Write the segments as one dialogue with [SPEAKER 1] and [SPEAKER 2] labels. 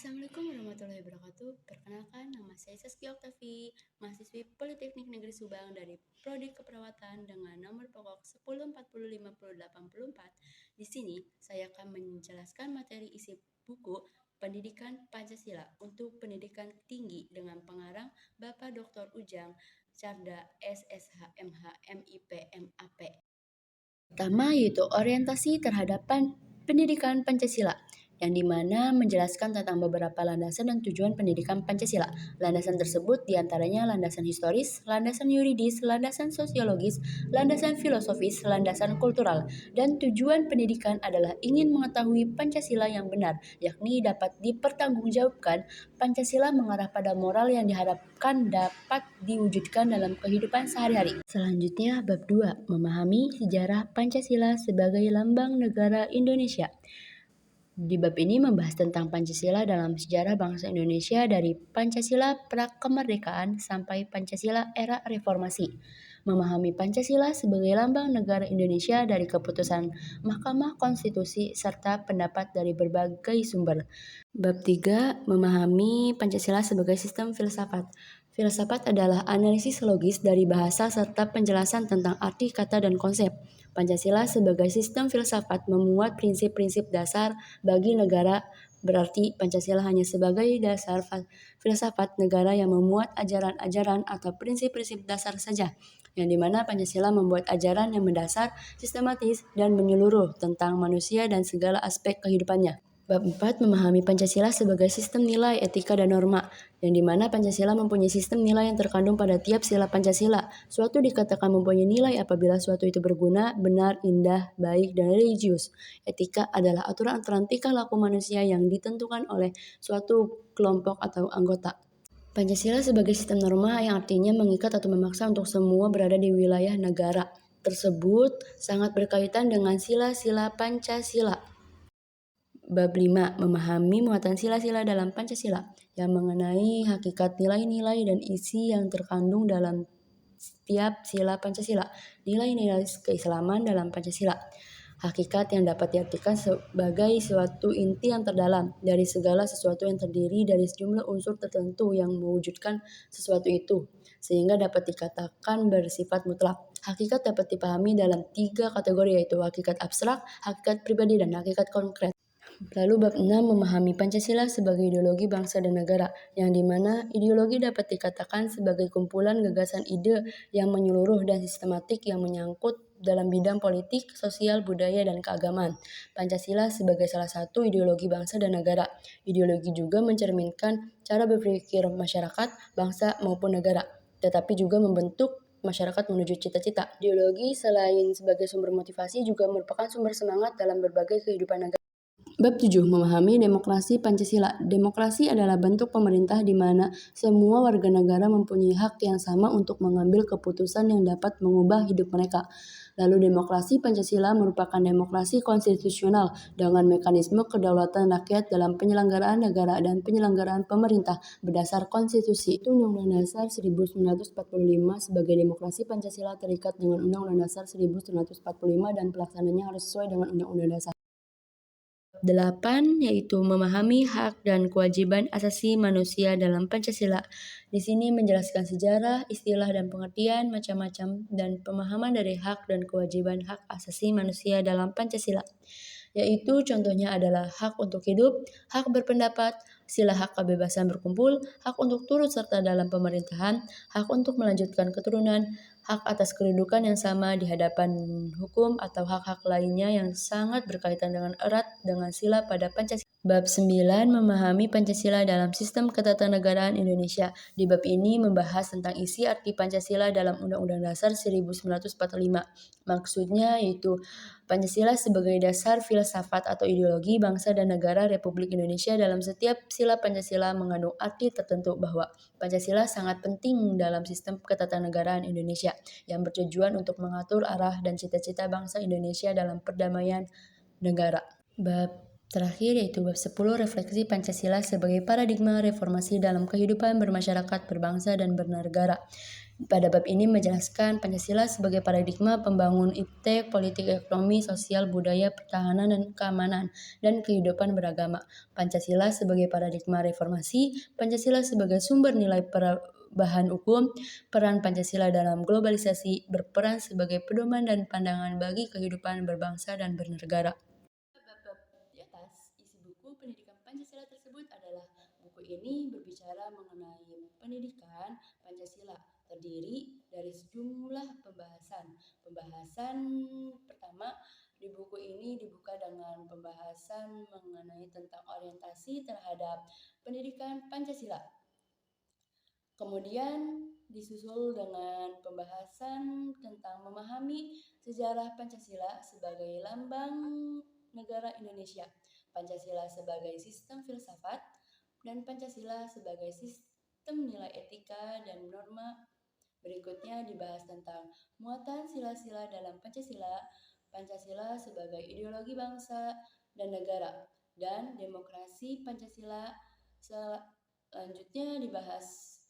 [SPEAKER 1] Assalamualaikum warahmatullahi wabarakatuh. Perkenalkan, nama saya Saskia Oktavi, mahasiswi Politeknik Negeri Subang dari Prodi Keperawatan dengan nomor pokok 10405084. Di sini, saya akan menjelaskan materi isi buku Pendidikan Pancasila untuk pendidikan tinggi dengan pengarang Bapak Dr. Ujang Carda SSH MH MIP MAP. Pertama yaitu orientasi terhadap pendidikan Pancasila, yang dimana menjelaskan tentang beberapa landasan dan tujuan pendidikan Pancasila. Landasan tersebut diantaranya landasan historis, landasan yuridis, landasan sosiologis, landasan filosofis, landasan kultural, dan tujuan pendidikan adalah ingin mengetahui Pancasila yang benar, yakni dapat dipertanggungjawabkan. Pancasila mengarah pada moral yang diharapkan dapat diwujudkan dalam kehidupan sehari-hari. Selanjutnya, bab 2, memahami sejarah Pancasila sebagai lambang negara Indonesia. Di bab ini membahas tentang Pancasila dalam sejarah bangsa Indonesia dari Pancasila pra-kemerdekaan sampai Pancasila era reformasi. Memahami Pancasila sebagai lambang negara Indonesia dari keputusan Mahkamah Konstitusi serta pendapat dari berbagai sumber. Bab 3, memahami Pancasila sebagai sistem filsafat. Filsafat adalah analisis logis dari bahasa serta penjelasan tentang arti kata dan konsep. Pancasila sebagai sistem filsafat memuat prinsip-prinsip dasar bagi negara, berarti Pancasila hanya sebagai dasar filsafat negara yang memuat ajaran-ajaran atau prinsip-prinsip dasar saja, yang dimana Pancasila membuat ajaran yang mendasar, sistematis, dan menyeluruh tentang manusia dan segala aspek kehidupannya. Bab 4, memahami Pancasila sebagai sistem nilai, etika, dan norma, yang dimana Pancasila mempunyai sistem nilai yang terkandung pada tiap sila Pancasila. Suatu dikatakan mempunyai nilai apabila suatu itu berguna, benar, indah, baik, dan religius. Etika adalah aturan-aturan tingkah laku manusia yang ditentukan oleh suatu kelompok atau anggota. Pancasila sebagai sistem norma yang artinya mengikat atau memaksa untuk semua berada di wilayah negara tersebut sangat berkaitan dengan sila-sila Pancasila. Bab 5, memahami muatan sila-sila dalam Pancasila, yang mengenai hakikat nilai-nilai dan isi yang terkandung dalam setiap sila Pancasila. Nilai-nilai keislaman dalam Pancasila. Hakikat yang dapat diartikan sebagai suatu inti yang terdalam dari segala sesuatu yang terdiri dari sejumlah unsur tertentu yang mewujudkan sesuatu itu, sehingga dapat dikatakan bersifat mutlak. Hakikat dapat dipahami dalam 3 kategori, yaitu hakikat abstrak, hakikat pribadi, dan hakikat konkret. Lalu bab 6, memahami Pancasila sebagai ideologi bangsa dan negara, yang dimana ideologi dapat dikatakan sebagai kumpulan gagasan ide yang menyeluruh dan sistematik yang menyangkut dalam bidang politik, sosial, budaya, dan keagamaan. Pancasila sebagai salah satu ideologi bangsa dan negara. Ideologi juga mencerminkan cara berpikir masyarakat, bangsa maupun negara, tetapi juga membentuk masyarakat menuju cita-cita. Ideologi selain sebagai sumber motivasi juga merupakan sumber semangat dalam berbagai kehidupan negara. Bab 7, memahami demokrasi Pancasila. Demokrasi adalah bentuk pemerintah di mana semua warga negara mempunyai hak yang sama untuk mengambil keputusan yang dapat mengubah hidup mereka. Lalu demokrasi Pancasila merupakan demokrasi konstitusional dengan mekanisme kedaulatan rakyat dalam penyelenggaraan negara dan penyelenggaraan pemerintah berdasar konstitusi. Itu Undang-Undang Dasar 1945 sebagai demokrasi Pancasila terikat dengan Undang-Undang Dasar 1945 dan pelaksananya harus sesuai dengan Undang-Undang Dasar. 8, yaitu memahami hak dan kewajiban asasi manusia dalam Pancasila. Di sini menjelaskan sejarah, istilah dan pengertian macam-macam dan pemahaman dari hak dan kewajiban hak asasi manusia dalam Pancasila. Yaitu contohnya adalah hak untuk hidup, hak berpendapat, sila hak kebebasan berkumpul, hak untuk turut serta dalam pemerintahan, hak untuk melanjutkan keturunan, hak atas kedudukan yang sama di hadapan hukum atau hak-hak lainnya yang sangat berkaitan dengan erat dengan sila pada Pancasila. Bab 9, memahami Pancasila dalam sistem ketatanegaraan Indonesia. Di bab ini membahas tentang isi arti Pancasila dalam Undang-Undang Dasar 1945. Maksudnya yaitu Pancasila sebagai dasar filsafat atau ideologi bangsa dan negara Republik Indonesia. Dalam setiap sila Pancasila mengandung arti tertentu bahwa Pancasila sangat penting dalam sistem ketatanegaraan Indonesia yang bertujuan untuk mengatur arah dan cita-cita bangsa Indonesia dalam perdamaian negara. Bab terakhir yaitu bab 10, refleksi Pancasila sebagai paradigma reformasi dalam kehidupan bermasyarakat, berbangsa, dan bernegara. Pada bab ini menjelaskan Pancasila sebagai paradigma pembangun iptek, politik, ekonomi, sosial, budaya, pertahanan, dan keamanan, dan kehidupan beragama. Pancasila sebagai paradigma reformasi, Pancasila sebagai sumber nilai perubahan hukum, peran Pancasila dalam globalisasi, berperan sebagai pedoman dan pandangan bagi kehidupan berbangsa dan bernegara. Bab di atas, isi buku pendidikan Pancasila tersebut adalah buku ini berbicara mengenai pendidikan Pancasila, terdiri dari sejumlah pembahasan. Pembahasan pertama di buku ini dibuka dengan pembahasan mengenai tentang orientasi terhadap pendidikan Pancasila. Kemudian disusul dengan pembahasan tentang memahami sejarah Pancasila sebagai lambang negara Indonesia, Pancasila sebagai sistem filsafat, dan Pancasila sebagai sistem nilai etika dan norma. Berikutnya dibahas tentang muatan sila-sila dalam Pancasila, Pancasila sebagai ideologi bangsa dan negara, dan demokrasi Pancasila. Selanjutnya dibahas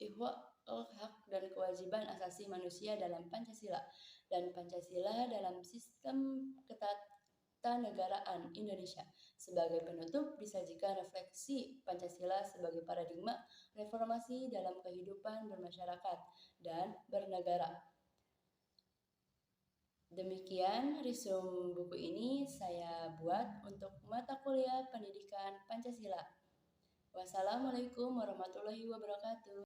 [SPEAKER 1] hak dan kewajiban asasi manusia dalam Pancasila, dan Pancasila dalam sistem ketatanegaraan Indonesia. Sebagai penutup disajikan refleksi Pancasila sebagai paradigma reformasi dalam kehidupan bermasyarakat dan bernegara. Demikian resume buku ini saya buat untuk mata kuliah pendidikan Pancasila. Wassalamualaikum warahmatullahi wabarakatuh.